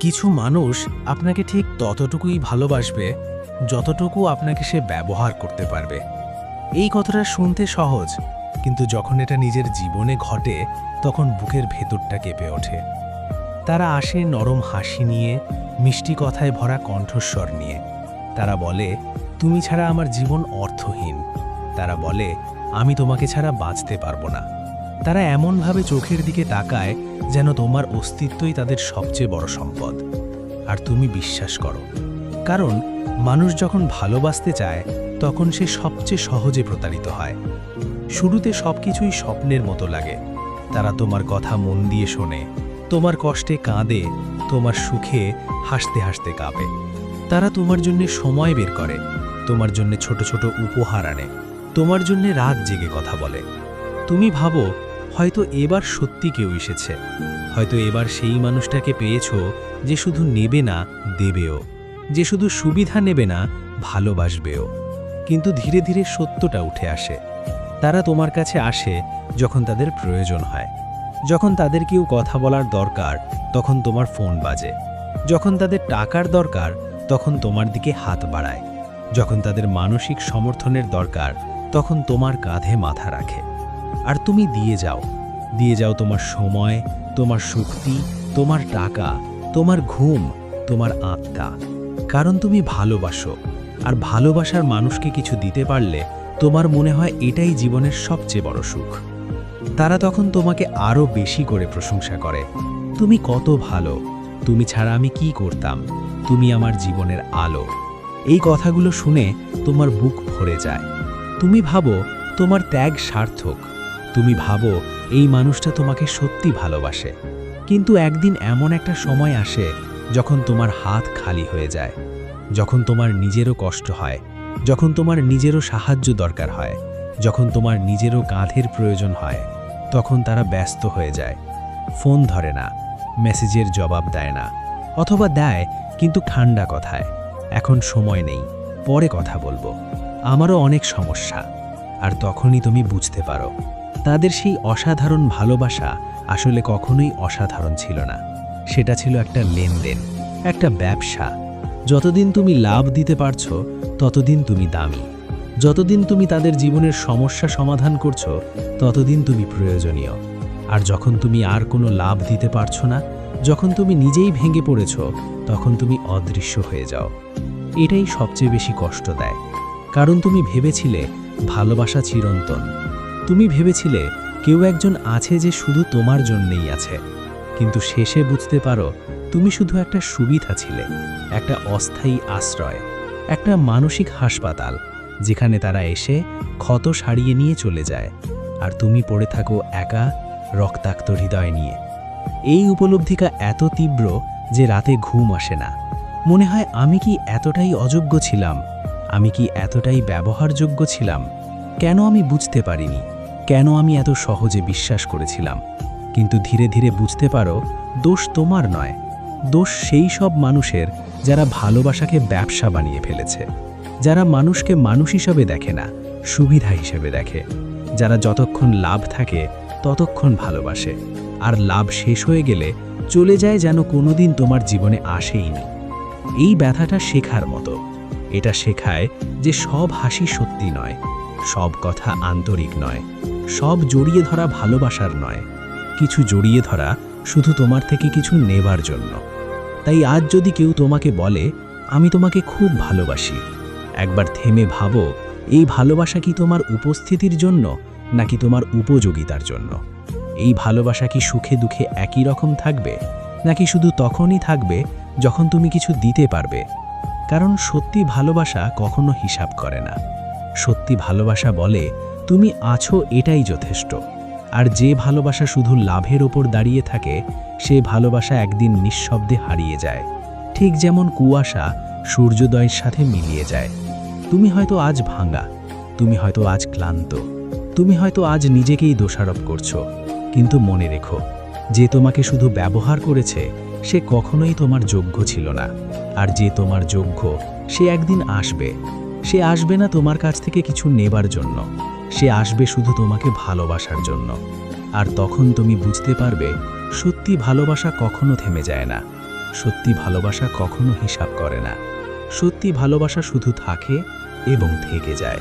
কিছু মানুষ আপনাকে ঠিক ততটুকুই ভালোবাসবে যতটুকু আপনাকে সে ব্যবহার করতে পারবে। এই কথাটা শুনতে সহজ, কিন্তু যখন এটা নিজের জীবনে ঘটে তখন বুকের ভেতরটা কেঁপে ওঠে। তারা আসে নরম হাসি নিয়ে, মিষ্টি কথায় ভরা কণ্ঠস্বর নিয়ে। তারা বলে, তুমি ছাড়া আমার জীবন অর্থহীন। তারা বলে, আমি তোমাকে ছাড়া বাঁচতে পারবো না। তারা এমনভাবে চোখের দিকে তাকায় যেন তোমার অস্তিত্বই তাদের সবচেয়ে বড় সম্পদ। আর তুমি বিশ্বাস করো, কারণ মানুষ যখন ভালোবাসতে চায় তখন সে সবচেয়ে সহজে প্রতারিত হয়। শুরুতে সবকিছুই স্বপ্নের মতো লাগে। তারা তোমার কথা মন দিয়ে শোনে, তোমার কষ্টে কাঁদে, তোমার সুখে হাসতে হাসতে কাঁপে। তারা তোমার জন্য সময় বের করে, তোমার জন্য ছোট ছোট উপহার আনে, তোমার জন্য রাত জেগে কথা বলে। তুমি ভাবো, হয়তো এবার সত্যি কেউ এসেছে, হয়তো এবার সেই মানুষটাকে পেয়েছো যে শুধু নেবে না, দেবেও, যে শুধু সুবিধা নেবে না, ভালোবাসবেও। কিন্তু ধীরে ধীরে সত্যটা উঠে আসে। তারা তোমার কাছে আসে যখন তাদের প্রয়োজন হয়, যখন তাদের কেউ কথা বলার দরকার তখন তোমার ফোন বাজে, যখন তাদের টাকার দরকার তখন তোমার দিকে হাত বাড়ায়, যখন তাদের মানসিক সমর্থনের দরকার তখন তোমার কাঁধে মাথা রাখে। আর তুমি দিয়ে যাও তোমার সময়, তোমার শক্তি, তোমার টাকা, তোমার ঘুম, তোমার আত্মা। কারণ তুমি ভালোবাসো, আর ভালোবাসার মানুষকে কিছু দিতে পারলে তোমার মনে হয় এটাই জীবনের সবচেয়ে বড় সুখ। তারা তখন তোমাকে আরও বেশি করে প্রশংসা করে, তুমি কত ভালো, তুমি ছাড়া আমি কি করতাম, তুমি আমার জীবনের আলো। এই কথাগুলো শুনে তোমার বুক ভরে যায়। তুমি ভাবো তোমার ত্যাগ সার্থক, তুমি ভাবো এই মানুষটা তোমাকে সত্যি ভালোবাসে। কিন্তু একদিন এমন একটা সময় আসে যখন তোমার হাত খালি হয়ে যায়, যখন তোমার নিজেরও কষ্ট হয়, যখন তোমার নিজেরও সাহায্য দরকার হয়, যখন তোমার নিজেরও কাঁধের প্রয়োজন হয়, তখন তারা ব্যস্ত হয়ে যায়। ফোন ধরে না, মেসেজের জবাব দেয় না, অথবা দেয় কিন্তু ঠান্ডা কথায়, এখন সময় নেই, পরে কথা বলবো, আমারও অনেক সমস্যা। আর তখনই তুমি বুঝতে পারো, তাদের সেই অসাধারণ ভালোবাসা আসলে কখনোই অসাধারণ ছিল না। সেটা ছিল একটা লেনদেন, একটা ব্যবসা। যতদিন তুমি লাভ দিতে পারছো ততদিন তুমি দামি, যতদিন তুমি তাদের জীবনের সমস্যা সমাধান করছো ততদিন তুমি প্রয়োজনীয়। আর যখন তুমি আর কোনো লাভ দিতে পারছো না, যখন তুমি নিজেই ভেঙে পড়েছ, তখন তুমি অদৃশ্য হয়ে যাও। এটাই সবচেয়ে বেশি কষ্ট দেয়, কারণ তুমি ভেবেছিলে ভালোবাসা চিরন্তন। তুমি ভেবেছিলে কেউ একজন আছে যে শুধু তোমার জন্যেই আছে, কিন্তু শেষে বুঝতে পারো তুমি শুধু একটা সুবিধা ছিলে, একটা অস্থায়ী আশ্রয়, একটা মানসিক হাসপাতাল যেখানে তারা এসে ক্ষত সারিয়ে নিয়ে চলে যায়, আর তুমি পড়ে থাকো একা, রক্তাক্ত হৃদয় নিয়ে। এই উপলব্ধিটা এত তীব্র যে রাতে ঘুম আসে না। মনে হয় আমি কি এতটাই অযোগ্য ছিলাম, আমি কি এতটাই ব্যবহারযোগ্য ছিলাম? কেন আমি বুঝতে পারিনি? কেন আমি এত সহজে বিশ্বাস করেছিলাম? কিন্তু ধীরে ধীরে বুঝতে পারো, দোষ তোমার নয়, দোষ সেই সব মানুষের যারা ভালোবাসাকে ব্যবসা বানিয়ে ফেলেছে, যারা মানুষকে মানুষ হিসাবে দেখে না, সুবিধা হিসেবে দেখে, যারা যতক্ষণ লাভ থাকে ততক্ষণ ভালোবাসে, আর লাভ শেষ হয়ে গেলে চলে যায় যেন কোনোদিন তোমার জীবনে আসেইনি। এই ব্যথাটা শেখার মতো। এটা শেখায় যে সব হাসি সত্যি নয়, সব কথা আন্তরিক নয়, সব জড়িয়ে ধরা ভালোবাসার নয়, কিছু জড়িয়ে ধরা শুধু তোমার থেকে কিছু নেবার জন্য। তাই আজ যদি কেউ তোমাকে বলে আমি তোমাকে খুব ভালোবাসি, একবার থেমে ভাবো, এই ভালোবাসা কি তোমার উপস্থিতির জন্য নাকি তোমার উপযোগিতার জন্য? এই ভালোবাসা কি সুখে দুঃখে একই রকম থাকবে, নাকি শুধু তখনই থাকবে যখন তুমি কিছু দিতে পারবে? কারণ সত্যি ভালোবাসা কখনো হিসাব করে না। সত্যি ভালোবাসা বলে তুমি আছো, এটাই যথেষ্ট। আর যে ভালোবাসা শুধু লাভের ওপর দাঁড়িয়ে থাকে, সে ভালোবাসা একদিন নিঃশব্দে হারিয়ে যায়, ঠিক যেমন কুয়াশা সূর্যোদয়ের সাথে মিলিয়ে যায়। তুমি হয়তো আজ ভাঙা, তুমি হয়তো আজ ক্লান্ত, তুমি হয়তো আজ নিজেকেই দোষারোপ করছো, কিন্তু মনে রেখো, যে তোমাকে শুধু ব্যবহার করেছে সে কখনোই তোমার যোগ্য ছিল না। আর যে তোমার যোগ্য, সে একদিন আসবে। সে আসবে না তোমার কাছ থেকে কিছু নেবার জন্য, সে আসবে শুধু তোমাকে ভালোবাসার জন্য। আর তখন তুমি বুঝতে পারবে, সত্যি ভালোবাসা কখনো থেমে যায় না, সত্যি ভালোবাসা কখনো হিসাব করে না। সত্যি ভালোবাসা শুধু থাকে এবং থেকে যায়।